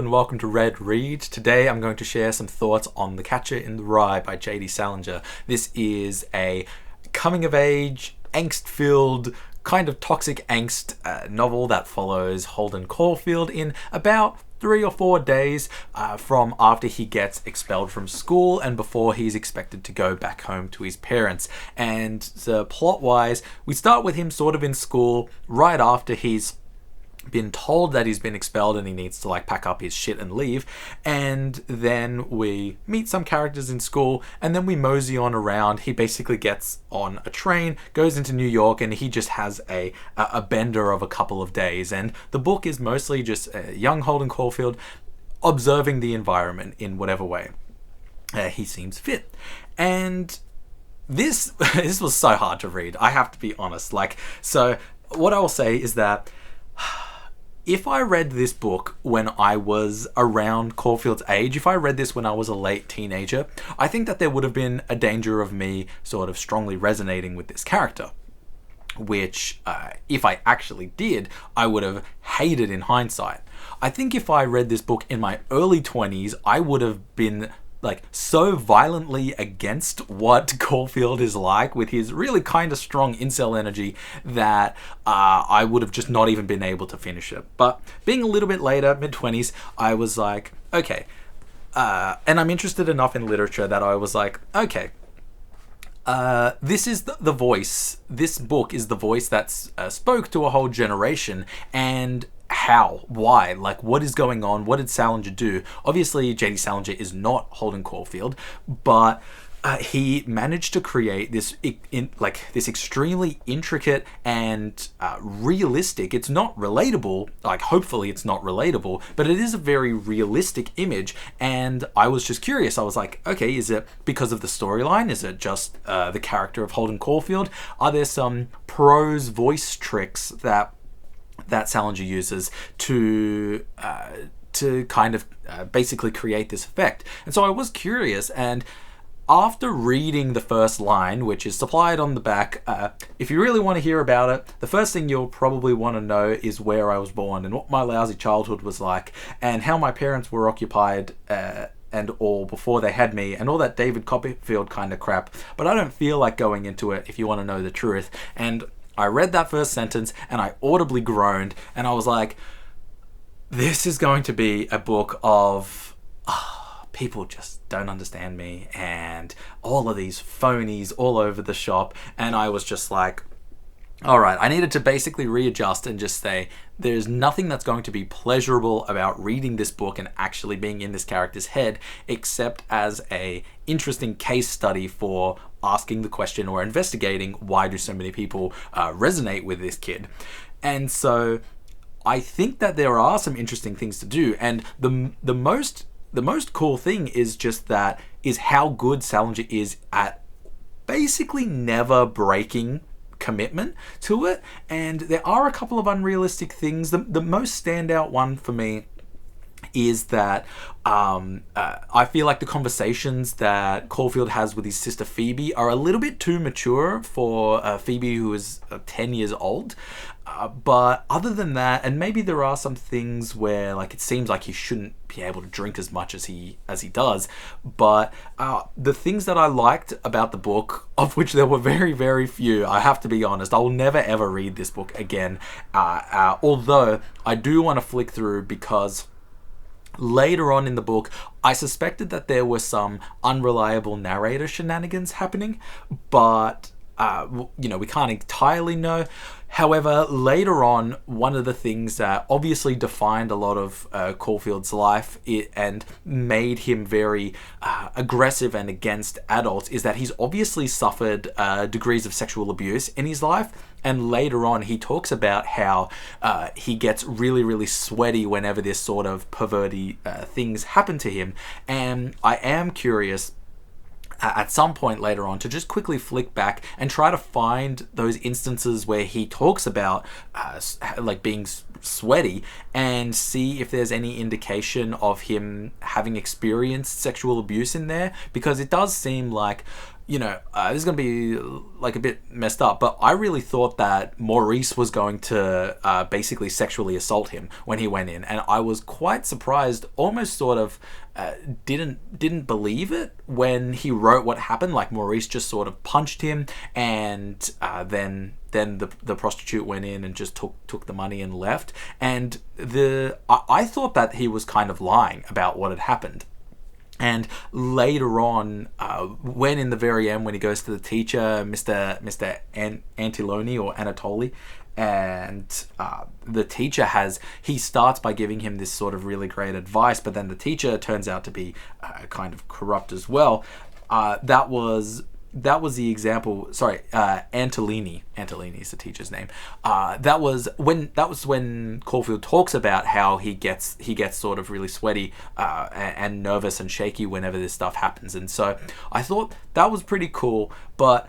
and welcome to Red Read. Today I'm going to share some thoughts on The Catcher in the Rye by J.D. Salinger. This is a coming-of-age, angst-filled, kind of toxic angst novel that follows Holden Caulfield in about 3 or 4 days from after he gets expelled from school and before he's expected to go back home to his parents. And so plot-wise, we start with him sort of in school right after he's been told that he's been expelled and he needs to pack up his shit and leave, and then we meet some characters in school, and then we mosey on around. He basically gets on a train, goes into New York, and he just has a bender of a couple of days. And the book is mostly just young Holden Caulfield observing the environment in whatever way he seems fit. And this was so hard to read, I have to be honest. So what I will say is that if I read this book when I was around Caulfield's age, if I read this when I was a late teenager, I think that there would have been a danger of me sort of strongly resonating with this character, which, if I actually did, I would have hated in hindsight. I think if I read this book in my early 20s, I would have been so violently against what Caulfield is like with his really kind of strong incel energy that I would have just not even been able to finish it. But being a little bit later, mid-20s, I was like, okay. And I'm interested enough in literature that I was like, okay. This is the voice. This book is the voice that spoke to a whole generation. And how? Why? What is going on? What did Salinger do? Obviously, J.D. Salinger is not Holden Caulfield, but he managed to create this this extremely intricate and realistic. It's not relatable. Hopefully, it's not relatable, but it is a very realistic image. And I was just curious. I was like, okay, is it because of the storyline? Is it just the character of Holden Caulfield? Are there some prose voice tricks that Salinger uses to kind of basically create this effect? And so I was curious, and after reading the first line, which is supplied on the back, if you really want to hear about it, the first thing you'll probably want to know is where I was born and what my lousy childhood was like and how my parents were occupied and all before they had me and all that David Copperfield kind of crap. But I don't feel like going into it if you want to know the truth. And I read that first sentence and I audibly groaned, and I was like, this is going to be a book of people just don't understand me and all of these phonies all over the shop. And I was just like, all right, I needed to basically readjust and just say, there's nothing that's going to be pleasurable about reading this book and actually being in this character's head, except as a interesting case study for asking the question or investigating why do so many people resonate with this kid. And so I think that there are some interesting things to do. And the most cool thing is how good Salinger is at basically never breaking commitment to it. And there are a couple of unrealistic things. The most standout one for me is that I feel like the conversations that Caulfield has with his sister Phoebe are a little bit too mature for Phoebe, who is 10 years old. But other than that, and maybe there are some things where it seems like he shouldn't be able to drink as much as he does, but the things that I liked about the book, of which there were very, very few, I have to be honest, I will never ever read this book again, although I do want to flick through because later on in the book, I suspected that there were some unreliable narrator shenanigans happening, but we can't entirely know. However, later on, one of the things that obviously defined a lot of Caulfield's life and made him very aggressive and against adults is that he's obviously suffered degrees of sexual abuse in his life. And later on, he talks about how he gets really, really sweaty whenever this sort of perverty things happen to him. And I am curious at some point later on to just quickly flick back and try to find those instances where he talks about being sweaty and see if there's any indication of him having experienced sexual abuse in there, because it does seem like, this is going to be like a bit messed up, but I really thought that Maurice was going to basically sexually assault him when he went in, and I was quite surprised, almost sort of didn't believe it when he wrote what happened. Like, Maurice just sort of punched him, and then the prostitute went in and just took the money and left. And I thought that he was kind of lying about what had happened. And later on, when in the very end, when he goes to the teacher, Mr. Antiloni or Anatoli, and the teacher he starts by giving him this sort of really great advice, but then the teacher turns out to be kind of corrupt as well. That was the example. Sorry, Antolini. Antolini is the teacher's name. That was when Caulfield talks about how he gets sort of really sweaty and nervous and shaky whenever this stuff happens. And so I thought that was pretty cool, but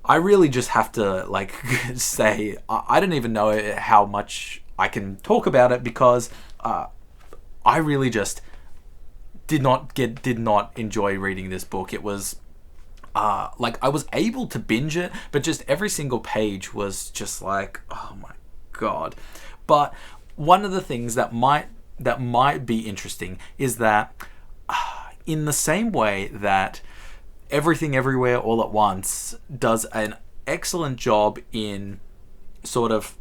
I really just have to say I don't even know how much I can talk about it, because I really just did not enjoy reading this book. It was I was able to binge it, but just every single page was just like, oh my god. But one of the things that might be interesting is that in the same way that Everything Everywhere All at Once does an excellent job in sort of...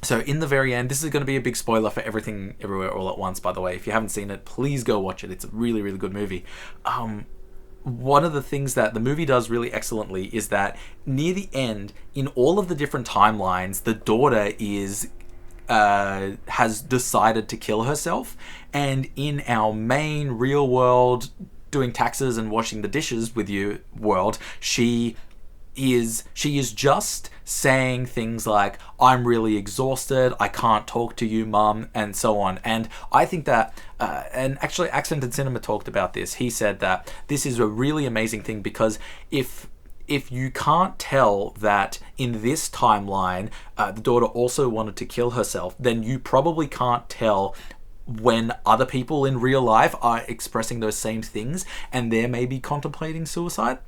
So in the very end, this is going to be a big spoiler for Everything Everywhere All at Once, by the way. If you haven't seen it, please go watch it. It's a really, really good movie. One of the things that the movie does really excellently is that near the end, in all of the different timelines, the daughter has decided to kill herself. And in our main real world, doing taxes and washing the dishes with you world, she is just saying things like, I'm really exhausted, I can't talk to you, mum, and so on. And I think that, and actually Accented Cinema talked about this. He said that this is a really amazing thing, because if you can't tell that in this timeline the daughter also wanted to kill herself, then you probably can't tell when other people in real life are expressing those same things and they're maybe contemplating suicide.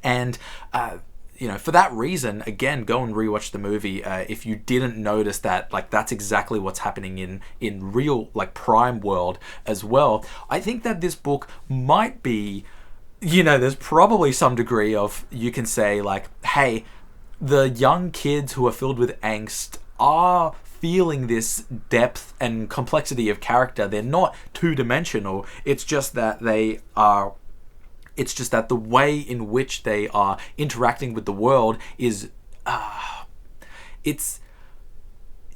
And for that reason, again, go and rewatch the movie if you didn't notice that that's exactly what's happening in real prime world as well. I think that this book might be, there's probably some degree of, you can say hey, the young kids who are filled with angst are feeling this depth and complexity of character. They're not two-dimensional. It's just that the way in which they are interacting with the world is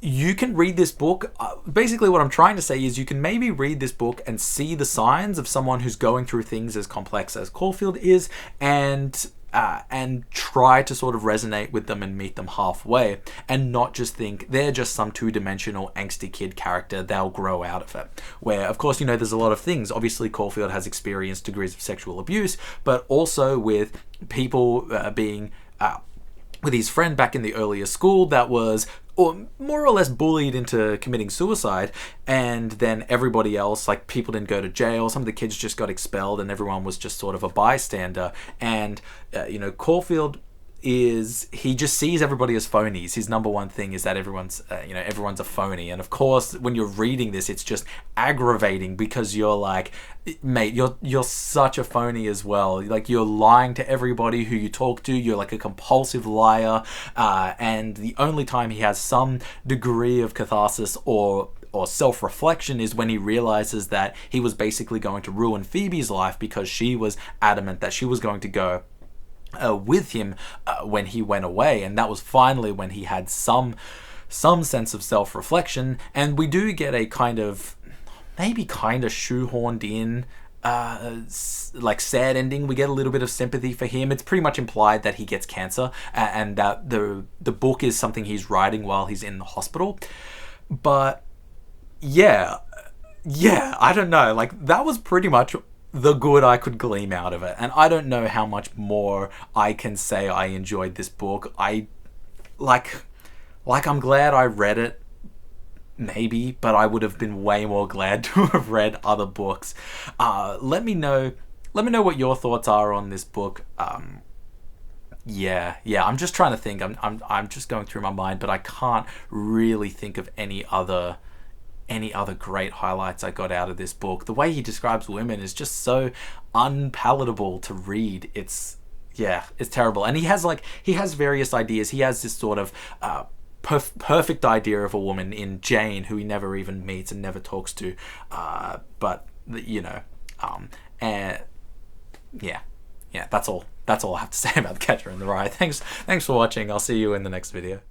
you can read this book. Basically what I'm trying to say is you can maybe read this book and see the signs of someone who's going through things as complex as Caulfield is, and try to sort of resonate with them and meet them halfway, and not just think they're just some two-dimensional angsty kid character, they'll grow out of it. Where, of course, there's a lot of things. Obviously, Caulfield has experienced degrees of sexual abuse, but also with people being... with his friend back in the earlier school that was more or less bullied into committing suicide, and then everybody else, people didn't go to jail, some of the kids just got expelled, and everyone was just sort of a bystander. And Caulfield he just sees everybody as phonies. His number one thing is that everyone's a phony. And of course, when you're reading this, it's just aggravating, because you're like, mate, you're such a phony as well. You're lying to everybody who you talk to. You're like a compulsive liar. And the only time he has some degree of catharsis or self-reflection is when he realizes that he was basically going to ruin Phoebe's life, because she was adamant that she was going to go with him when he went away. And that was finally when he had some sense of self-reflection. And we do get a kind of shoehorned in sad ending. We get a little bit of sympathy for him. It's pretty much implied that he gets cancer, and that the book is something he's writing while he's in the hospital. But yeah, I don't know, that was pretty much the good I could glean out of it. And I don't know how much more I can say I enjoyed this book. I'm glad I read it, maybe, but I would have been way more glad to have read other books. Let me know what your thoughts are on this book. Yeah, I'm just trying to think. I'm just going through my mind, but I can't really think of any other great highlights I got out of this book. The way he describes women is just so unpalatable to read. It's terrible. And he has various ideas. He has this sort of perfect idea of a woman in Jane, who he never even meets and never talks to. But and yeah, that's all I have to say about The Catcher in the Rye. Thanks for watching. I'll see you in the next video.